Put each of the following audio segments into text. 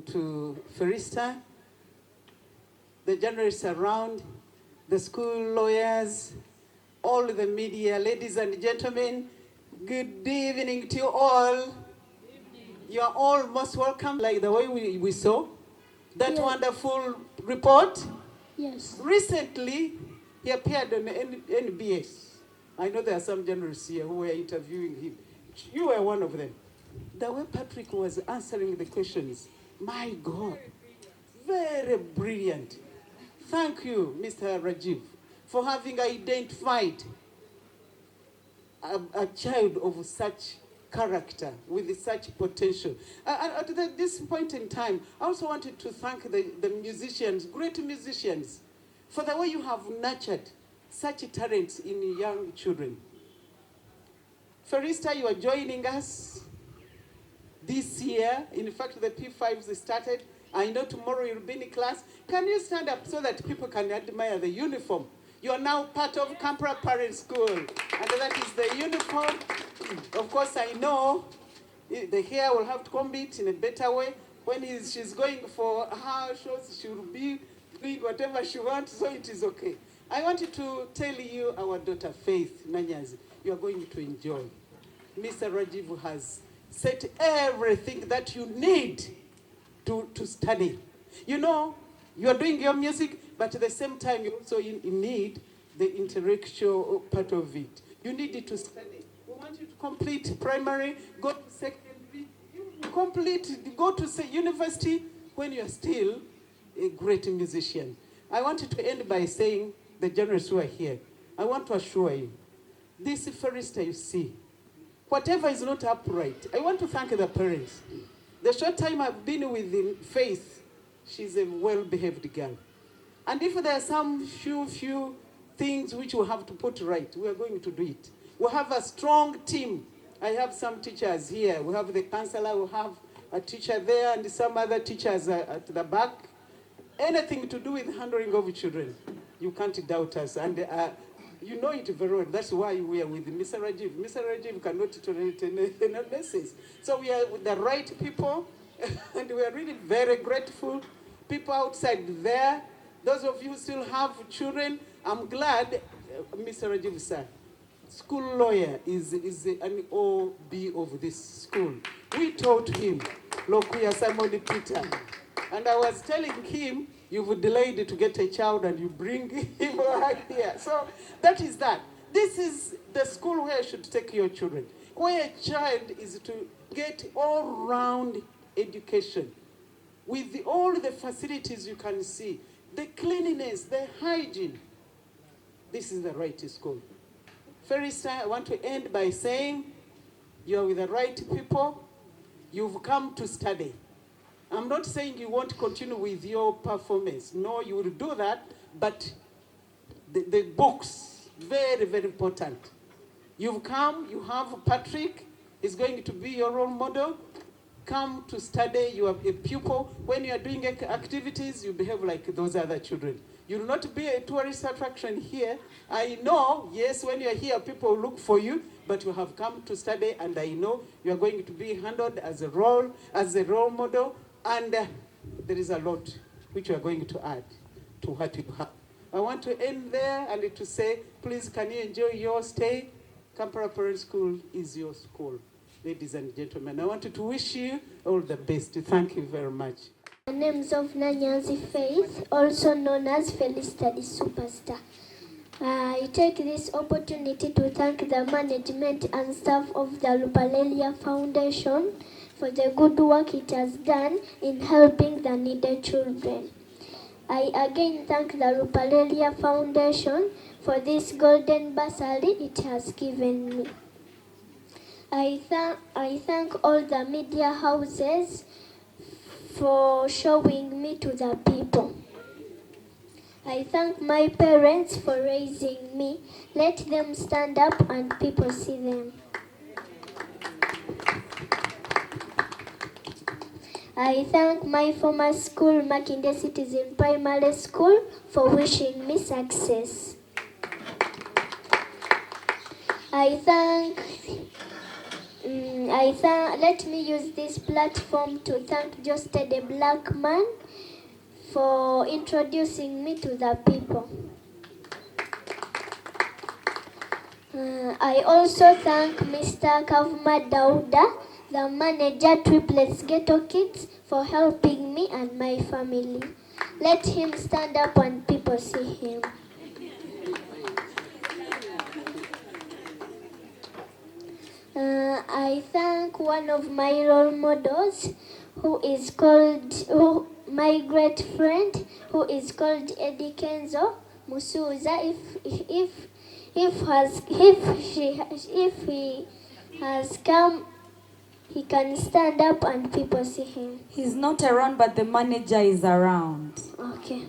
to Felista, the journalists around, the school lawyers, all the media, ladies and gentlemen, good evening to you all. You are all most welcome, like the way we saw that wonderful report. Yes. Recently, he appeared on NBS. I know there are some journalists here who were interviewing him. You were one of them. The way Patrick was answering the questions, my God, very brilliant. Thank you, Mr. Rajiv, for having identified a child of such character with such potential. At this point in time, I also wanted to thank the musicians, great musicians, for the way you have nurtured such talents in young children. Felista, you are joining us this year. In fact, the P5s started. I know tomorrow you'll be in class. Can you stand up so that people can admire the uniform? You are now part of Kampala Parent School, and that is the uniform. Of course, I know the hair will have to comb it in a better way. When she's going for her shows, she will be doing whatever she wants, so it is okay. I wanted to tell you, our daughter Faith Nanyazi, you are going to enjoy. Mr. Rajiv has set everything that you need to study. You know, you are doing your music, but at the same time, you also need the intellectual part of it. You need it to study. We want you to complete primary, go to secondary, go to university when you are still a great musician. I wanted to end by saying, the journalists who are here, I want to assure you, this Felista you see, whatever is not upright, I want to thank the parents. The short time I've been with Faith, she's a well-behaved girl. And if there are some few things which we have to put right, we are going to do it. We have a strong team. I have some teachers here. We have the counselor, we have a teacher there, and some other teachers at the back. Anything to do with handling of children, you can't doubt us. And you know it very well. That's why we are with Mr. Rajiv. Mr. Rajiv cannot tolerate any messes. So we are with the right people, and we are really very grateful. People outside there, those of you who still have children, I'm glad, Mr. Rajiv sir, school lawyer is an OB of this school. We taught him, Lokuya Simon Peter. And I was telling him, you've delayed to get a child and you bring him right here. So that is that. This is the school where you should take your children, where a child is to get all-round education with all the facilities you can see, the cleanliness, the hygiene. This is the right school. Felista, I want to end by saying you're with the right people. You've come to study. I'm not saying you won't continue with your performance. No, you will do that, but the books, very, very important. You've come, you have Patrick, is going to be your role model. Come to study, you are a pupil. When you are doing activities, you behave like those other children. You will not be a tourist attraction here. I know, yes, when you are here, people look for you, but you have come to study, and I know you are going to be handled as a role model. And there is a lot which we are going to add to what you have. I want to end there and to say, please, can you enjoy your stay? Kampala Parent School is your school, ladies and gentlemen. I wanted to wish you all the best. Thank you very much. The names of Nanyazi Faith, also known as Felista the Superstar. I take this opportunity to thank the management and staff of the Ruparelia Foundation for the good work it has done in helping the needy children. I again thank the Ruparelia Foundation for this golden bursary it has given me. I thank all the media houses for showing me to the people. I thank my parents for raising me. Let them stand up and people see them. I thank my former school, Makinde Citizen Primary School, for wishing me success. I Let me use this platform to thank Joste the Black Man for introducing me to the people. I also thank Mr. Kavuma Dauda, the manager Triplets Ghetto Kids, for helping me and my family. Let him stand up and people see him. I thank one of my role models, my great friend, who is called Eddie Kenzo Musuza. If he has come, he can stand up and people see him. He's not around, but the manager is around. Okay.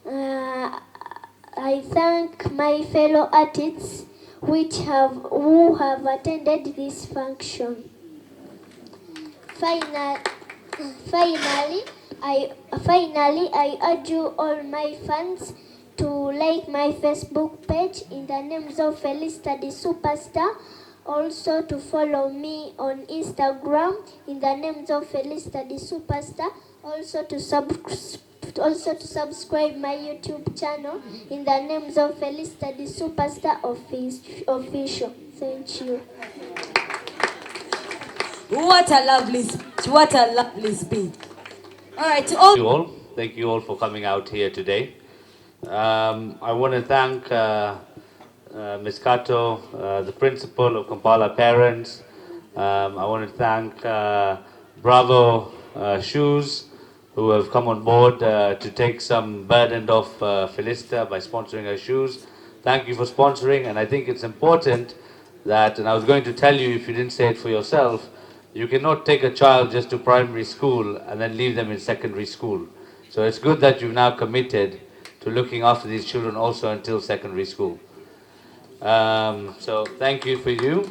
I thank my fellow artists who have attended this function. Finally, I urge you all my fans to like my Facebook page in the names of Felista the Superstar. Also to follow me on Instagram in the names of Felista the Superstar. Also to subscribe my YouTube channel in the names of Felista the Superstar official. Thank you. What a lovely speech. What a lovely speech. All right, to all. Thank you all for coming out here today. I want to thank Ms. Kato, the principal of Kampala Parents. I want to thank Bravo Shoes, who have come on board to take some burden off Felista by sponsoring her shoes. Thank you for sponsoring, and I think it's important that, and I was going to tell you if you didn't say it for yourself, you cannot take a child just to primary school and then leave them in secondary school. So it's good that you've now committed to looking after these children also until secondary school. So thank you for you.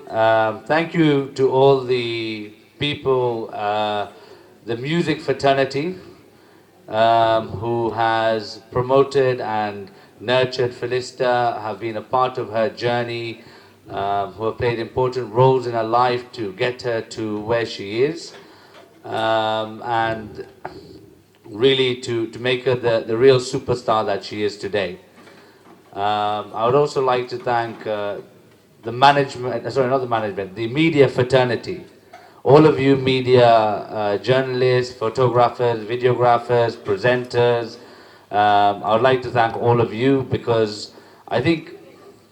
Thank you to all the people, the music fraternity, who has promoted and nurtured Felista, have been a part of her journey, who have played important roles in her life to get her to where she is, and really to make her the real superstar that she is today. I would also like to thank the management, sorry, not the management, the media fraternity. All of you media journalists, photographers, videographers, presenters, I would like to thank all of you, because I think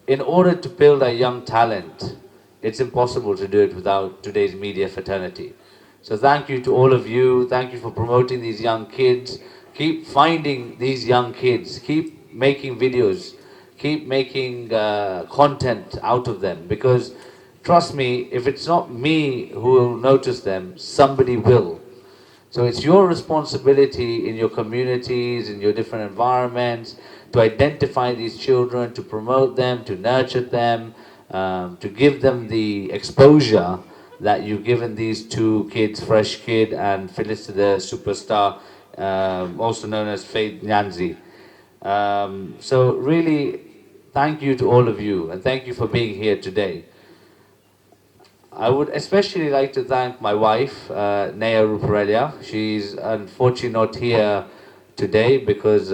in order to build a young talent, it's impossible to do it without today's media fraternity. So thank you to all of you. Thank you for promoting these young kids. Keep finding these young kids. Keep making videos. Keep making content out of them, because trust me, if it's not me who will notice them, somebody will. So it's your responsibility in your communities, in your different environments, to identify these children, to promote them, to nurture them, to give them the exposure that you've given these two kids, Fresh Kid and Felista the Superstar, also known as Faith Nyanzi. So really, thank you to all of you, and thank you for being here today. I would especially like to thank my wife, Naya Ruparelia. She's unfortunately not here today because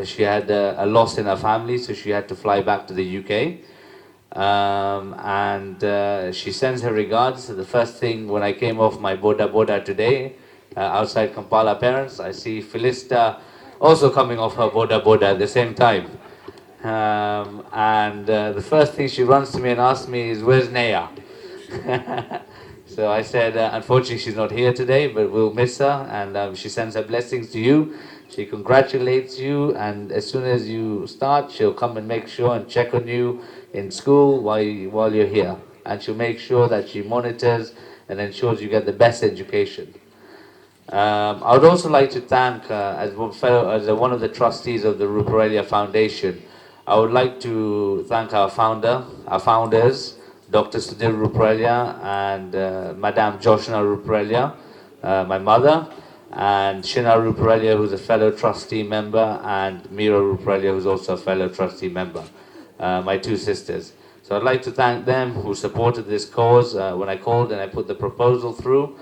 she had a loss in her family, so she had to fly back to the UK. And she sends her regards. The first thing when I came off my boda today, outside Kampala Parents, I see Felista also coming off her boda at the same time. And the first thing she runs to me and asks me is, "Where's Naya?" So I said, unfortunately she's not here today, but we'll miss her, and she sends her blessings to you. She congratulates you, and as soon as you start, she'll come and make sure and check on you in school while you're here, and she'll make sure that she monitors and ensures you get the best education. I would also like to thank, as one of the trustees of the Ruparelia Foundation, I would like to thank our founders, Dr. Sudhir Ruparelia and Madame Joshna Ruparelia, my mother, and Shina Ruparelia, who's a fellow trustee member, and Mira Ruparelia, who's also a fellow trustee member, my two sisters. So I'd like to thank them who supported this cause when I called and I put the proposal through.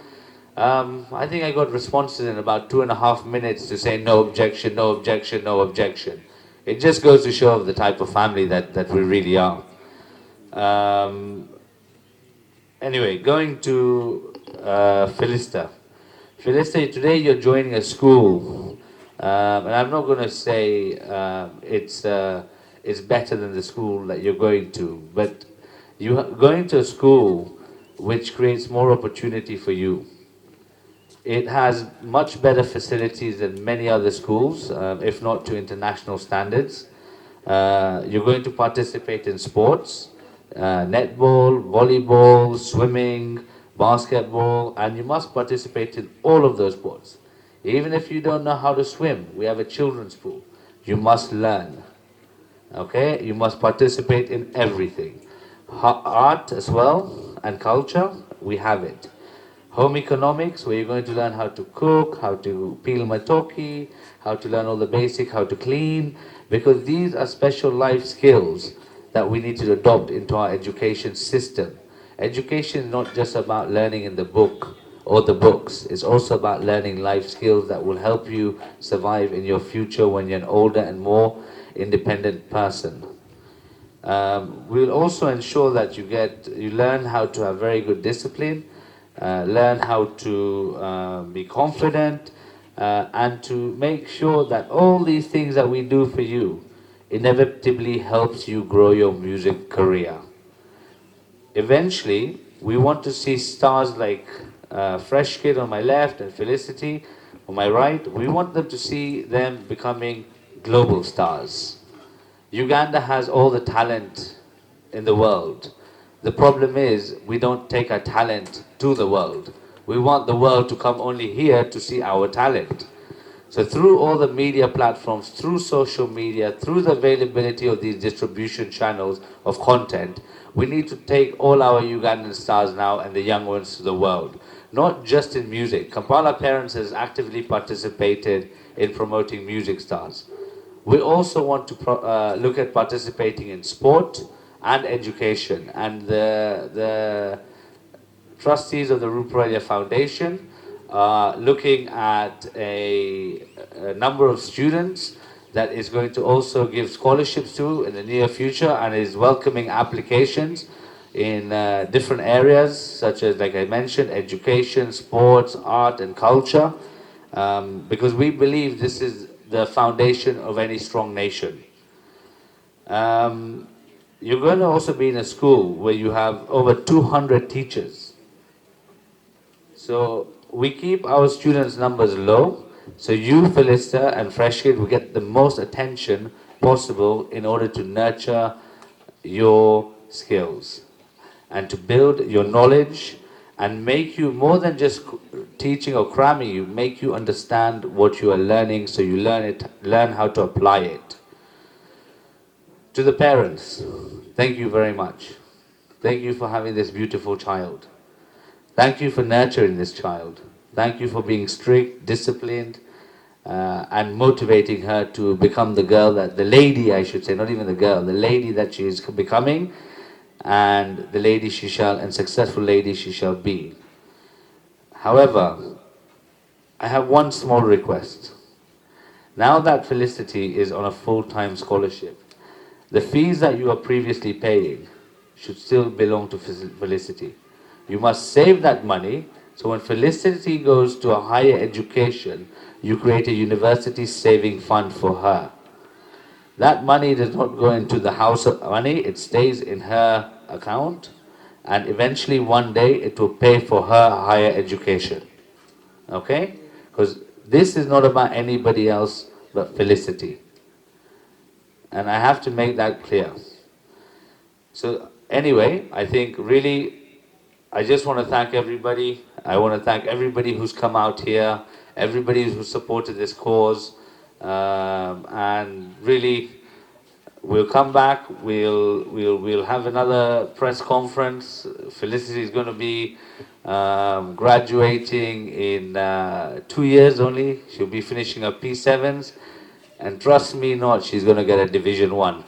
I think I got responses in about 2.5 minutes to say no objection, no objection, no objection. It just goes to show the type of family that we really are. Um, anyway, going to Felista. Felista, today you're joining a school, and I'm not going to say it's better than the school that you're going to, but you're going to a school which creates more opportunity for you. It has much better facilities than many other schools, if not to international standards. You're going to participate in sports, netball, volleyball, swimming, basketball, and you must participate in all of those sports. Even if you don't know how to swim, we have a children's pool. You must learn. Okay? You must participate in everything. Art as well, and culture, we have it. Home economics, where you're going to learn how to cook, how to peel matoki, how to learn all the basic, how to clean, because these are special life skills that we need to adopt into our education system. Education is not just about learning in the book or the books, it's also about learning life skills that will help you survive in your future when you're an older and more independent person. We'll also ensure that you learn how to have very good discipline, learn how to be confident, and to make sure that all these things that we do for you inevitably helps you grow your music career. Eventually, we want to see stars like Fresh Kid on my left and Felicity on my right. We want them to see them becoming global stars. Uganda has all the talent in the world. The problem is we don't take our talent to the world. We want the world to come only here to see our talent. So through all the media platforms, through social media, through the availability of these distribution channels of content, we need to take all our Ugandan stars now and the young ones to the world. Not just in music. Kampala Parents has actively participated in promoting music stars. We also want to look at participating in sport and education. And the trustees of the Ruparelia Foundation are looking at a number of students that is going to also give scholarships to in the near future and is welcoming applications in different areas such as, like I mentioned, education, sports, art and culture, because we believe this is the foundation of any strong nation. You're going to also be in a school where you have over 200 teachers. So we keep our students' numbers low, so you, Felista, and Fresh Kid will get the most attention possible in order to nurture your skills and to build your knowledge and make you more than just teaching or cramming you, make you understand what you are learning so you learn how to apply it. To the parents, thank you very much. Thank you for having this beautiful child. Thank you for nurturing this child. Thank you for being strict, disciplined, and motivating her to become the girl that, the lady I should say, not even the girl, the lady that she is becoming, and the lady she shall, and successful lady she shall be. However, I have one small request. Now that Felicity is on a full-time scholarship, the fees that you are previously paying should still belong to Felicity. You must save that money, so when Felicity goes to a higher education, you create a university saving fund for her. That money does not go into the house money, it stays in her account, and eventually one day it will pay for her higher education. Okay? Because this is not about anybody else but Felicity. And I have to make that clear. So anyway, I think really, I just want to thank everybody. I want to thank everybody who's come out here, everybody who supported this cause, and really, we'll come back. We'll have another press conference. Felicity is going to be graduating in 2 years only. She'll be finishing her P7s, and trust me not, she's going to get a Division 1.